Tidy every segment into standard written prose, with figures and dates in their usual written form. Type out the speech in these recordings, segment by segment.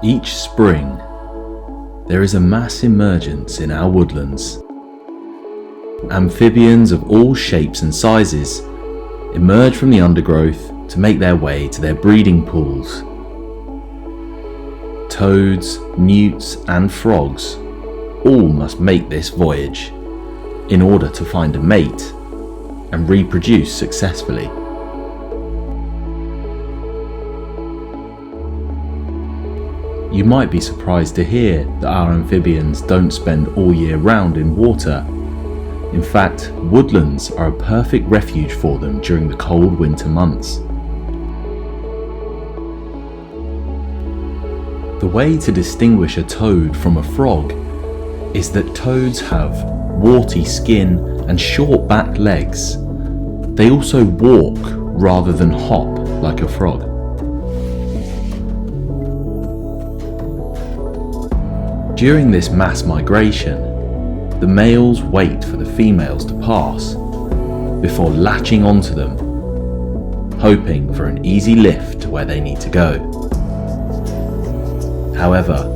Each spring, there is a mass emergence in our woodlands. Amphibians of all shapes and sizes emerge from the undergrowth to make their way to their breeding pools. Toads, newts and frogs all must make this voyage in order to find a mate and reproduce successfully. You might be surprised to hear that our amphibians don't spend all year round in water. In fact, woodlands are a perfect refuge for them during the cold winter months. The way to distinguish a toad from a frog is that toads have warty skin and short back legs. They also walk rather than hop like a frog. During this mass migration, the males wait for the females to pass before latching onto them, hoping for an easy lift to where they need to go. However,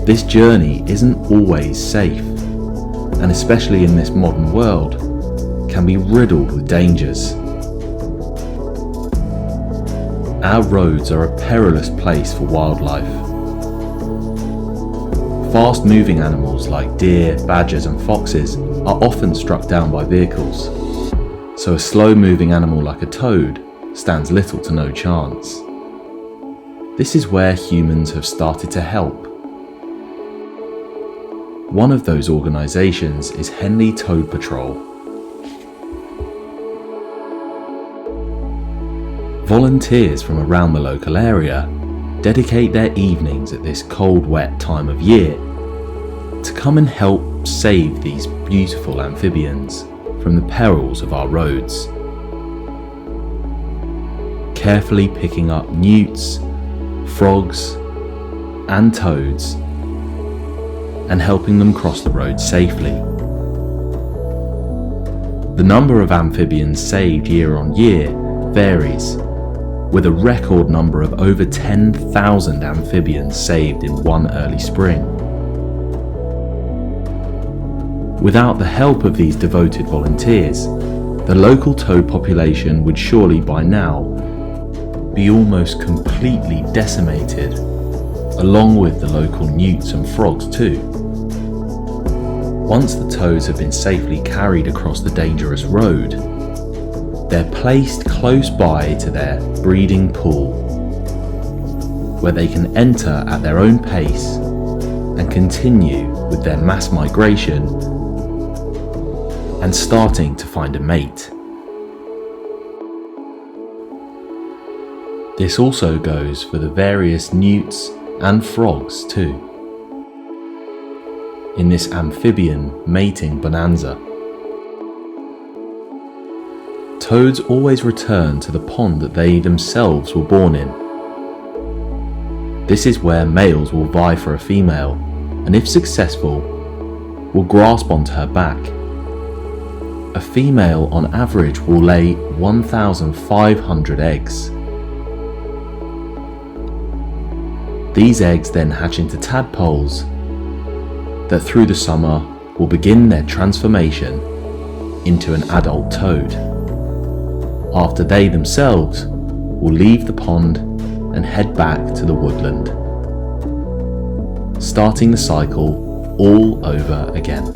this journey isn't always safe, and especially in this modern world, can be riddled with dangers. Our roads are a perilous place for wildlife. Fast-moving animals like deer, badgers and foxes are often struck down by vehicles, so a slow-moving animal like a toad stands little to no chance. This is where humans have started to help. One of those organisations is Henley Toad Patrol. Volunteers from around the local area dedicate their evenings at this cold, wet time of year to come and help save these beautiful amphibians from the perils of our roads. Carefully picking up newts, frogs and toads and helping them cross the road safely. The number of amphibians saved year on year varies, with a record number of over 10,000 amphibians saved in one early spring. Without the help of these devoted volunteers, the local toad population would surely by now be almost completely decimated, along with the local newts and frogs too. Once the toads have been safely carried across the dangerous road, they're placed close by to their breeding pool, where they can enter at their own pace and continue with their mass migration and starting to find a mate. This also goes for the various newts and frogs too, in this amphibian mating bonanza. Toads always return to the pond that they themselves were born in. This is where males will vie for a female, and if successful, will grasp onto her back. A female on average will lay 1,500 eggs. These eggs then hatch into tadpoles that through the summer will begin their transformation into an adult toad, after they themselves will leave the pond and head back to the woodland, starting the cycle all over again.